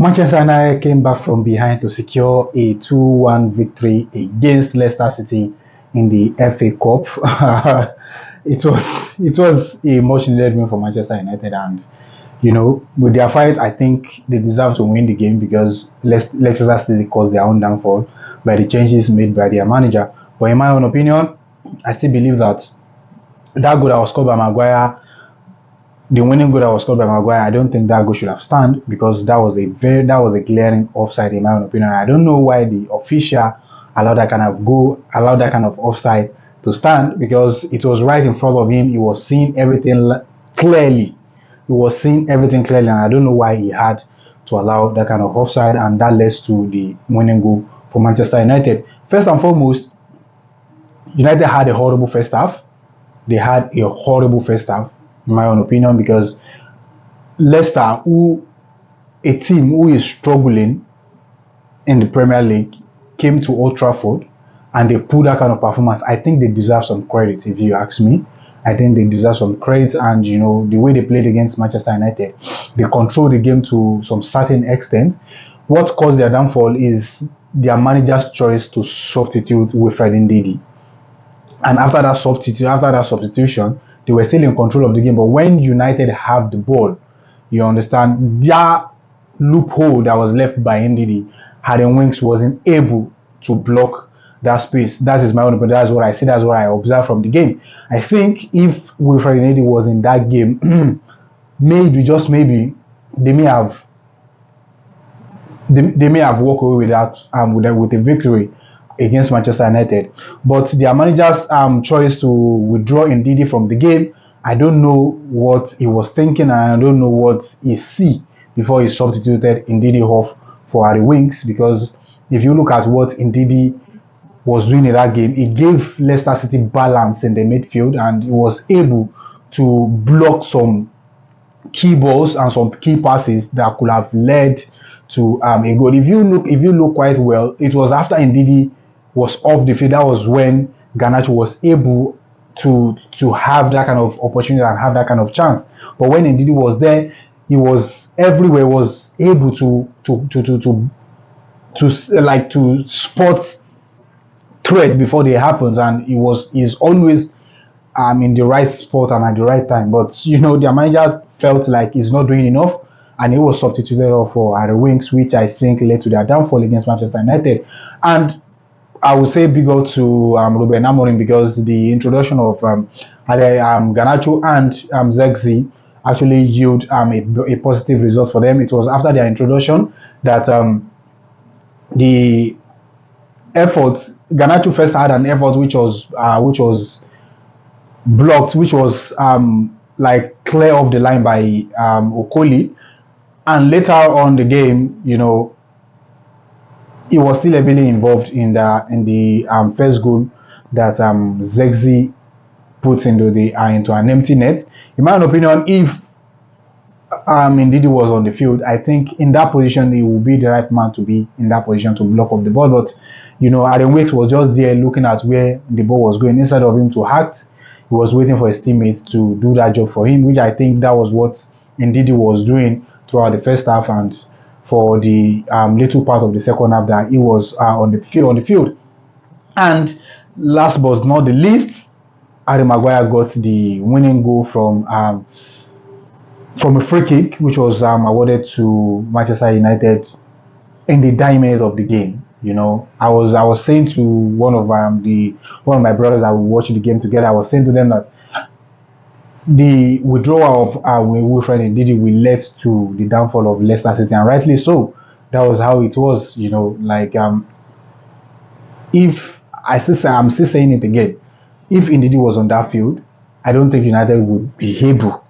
Manchester United came back from behind to secure a 2-1 victory against Leicester City in the FA Cup. it was a much needed win for Manchester United, and with their fight, I think they deserve to win the game because Leicester City caused their own downfall by the changes made by their manager. But in my own opinion, I still believe that goal that was scored by Maguire, the winning goal that was scored by Maguire, I don't think that goal should have stand because that was a glaring offside in my own opinion. I don't know why the official allowed that kind of offside to stand because it was right in front of him. He was seeing everything clearly. And I don't know why he had to allow that kind of offside, and that led to the winning goal for Manchester United. First and foremost, United had a horrible first half. They had a horrible first half, in my own opinion, because Leicester, a team who is struggling in the Premier League, came to Old Trafford and they put that kind of performance. I think they deserve some credit, if you ask me. I think they deserve some credit, and the way they played against Manchester United, they controlled the game to some certain extent. What caused their downfall is their manager's choice to substitute Wilfred Ndidi. And after that substitution, they were still in control of the game. But when United have the ball, you understand, their loophole that was left by Ndidi, Harry Winks wasn't able to block that space. That is my own opinion. That's what I see. That's what I observe from the game. I think if Wilfred Ndidi was in that game, maybe, just maybe, they may have walked away with a victory against Manchester United. But their manager's choice to withdraw Ndidi from the game, I don't know what he was thinking, and I don't know what he see before he substituted Ndidi off for Harry Winks. Because if you look at what Ndidi was doing in that game, he gave Leicester City balance in the midfield, and he was able to block some key balls and some key passes that could have led to a goal. If you look quite well, it was after Ndidi was off the field, that was when Garnacho was able to have that kind of opportunity and have that kind of chance. But when Ndidi was there, he was everywhere, was able to spot threat before they happens, and he's always in the right spot and at the right time. But their manager felt like he's not doing enough, and he was substituted off for Harry Winks, which I think led to their downfall against Manchester United. And I would say big up to Ruben Amorim, because the introduction of Garnacho and Zexi actually yielded a positive result for them. It was after their introduction that the effort, Garnacho first had an effort which was blocked, which was clear off the line by Okoli, and later on the game, he was still heavily involved in the first goal that Zexi put into an empty net. In my opinion, if Ndidi was on the field, I think in that position he would be the right man to be in that position to block up the ball. But Aaron Wakes was just there looking at where the ball was going. Instead of him to act, he was waiting for his teammates to do that job for him, which I think that was what Ndidi was doing throughout the first half and for the little part of the second half that he was on the field. And last but not the least, Harry Maguire got the winning goal from a free kick, which was awarded to Manchester United in the dying minute of the game. I was saying to one of my brothers that we watched the game together, I was saying to them that the withdrawal of Wilfred Ndidi will lead to the downfall of Leicester City, and rightly so. That was how it was. If I'm still saying it again, if Ndidi was on that field, I don't think United would be able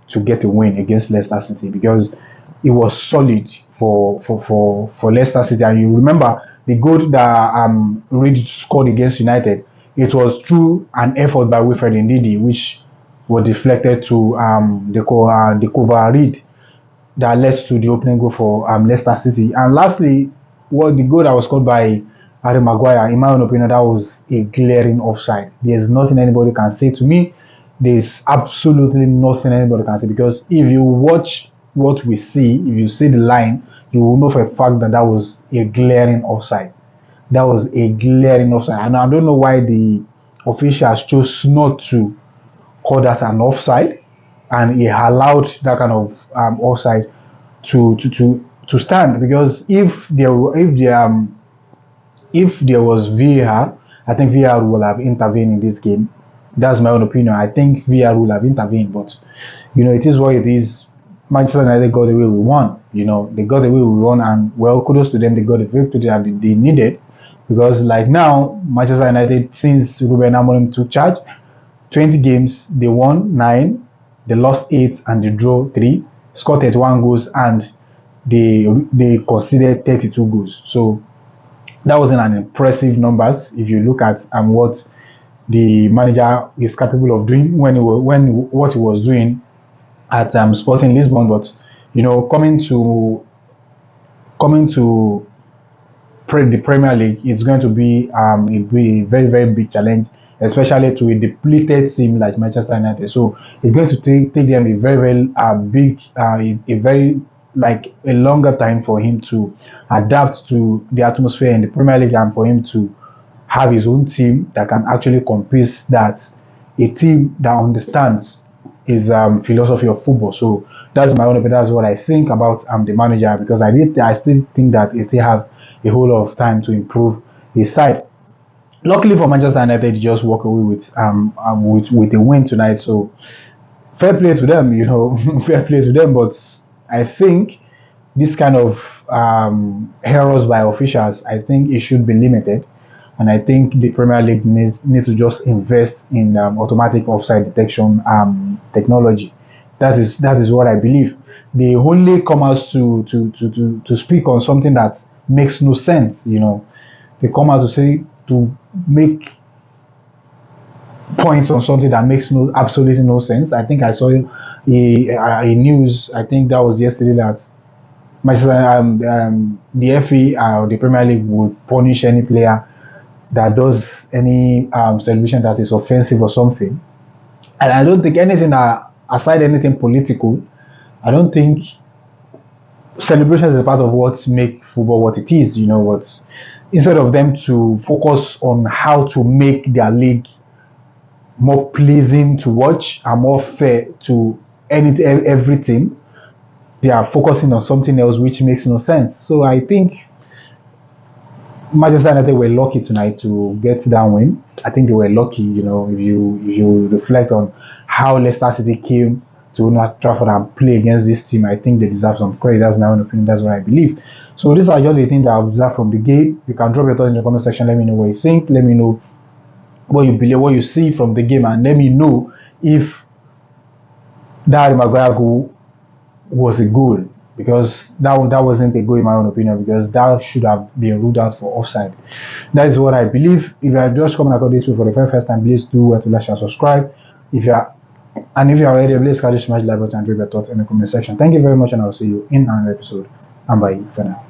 to get a win against Leicester City, because it was solid for Leicester City. And you remember the goal that Reed scored against United, it was through an effort by Wilfred Ndidi, which was deflected to the cover Reed, that led to the opening goal for Leicester City. And lastly, the goal that was scored by Harry Maguire, in my own opinion, that was a glaring offside. There's nothing anybody can say to me. There's absolutely nothing anybody can say, because if you watch what we see, if you see the line, you will know for a fact that that was a glaring offside. That was a glaring offside. And I don't know why the officials chose not to call that an offside, and he allowed that kind of offside to stand. Because if there was VAR, I think VAR will have intervened in this game. That's my own opinion. I think VAR will have intervened, but it is what it is. Manchester United got away with one. They got away with one, and well, kudos to them. They got the victory that they needed, because like now, Manchester United, since Ruben Amorim took charge, 20 games, they won 9, they lost 8, and they drew 3, scored 31 goals, and they conceded 32 goals. So that wasn't an impressive numbers if you look at what the manager is capable of doing when what he was doing at Sporting Lisbon. But coming to the Premier League, it's going to be a very, very big challenge, especially to a depleted team like Manchester United. So it's going to take them a very, very big, a very like a longer time for him to adapt to the atmosphere in the Premier League, and for him to have his own team that can actually compete, that a team that understands his philosophy of football. So that's my own opinion. That's what I think about the manager, because I still think that he still have a whole lot of time to improve his side. Luckily for Manchester United, he just walk away with a win tonight. So fair play to them, fair play to them. But I think this kind of errors by officials, I think it should be limited. And I think the Premier League needs to just invest in automatic offside detection technology. That is what I believe. They only come out to speak on something that makes no sense. They come out to make points on something that makes absolutely no sense. I think I saw a news. I think that was yesterday, that the FA or the Premier League would punish any player that does any celebration that is offensive or something. And I don't think anything that, aside anything political, I don't think celebration is a part of what make football what it is. What, instead of them to focus on how to make their league more pleasing to watch and more fair to every team, they are focusing on something else which makes no sense. So I think Manchester United were lucky tonight to get that win. I think they were lucky. If you reflect on how Leicester City came to Old Trafford and play against this team, I think they deserve some credit. That's my own opinion. That's what I believe. So these are just the things that I observed from the game. You can drop your thoughts in the comment section. Let me know what you think. Let me know what you believe, what you see from the game, and let me know if that Harry Maguire goal was a goal, because that wasn't a goal in my own opinion, because that should have been ruled out for offside. That is what I believe. If you are just coming across this for the very first time, please do to like and subscribe. If you are already, please smash the like button and drop your thoughts in the comment section. Thank you very much, and I'll see you in another episode. And bye for now.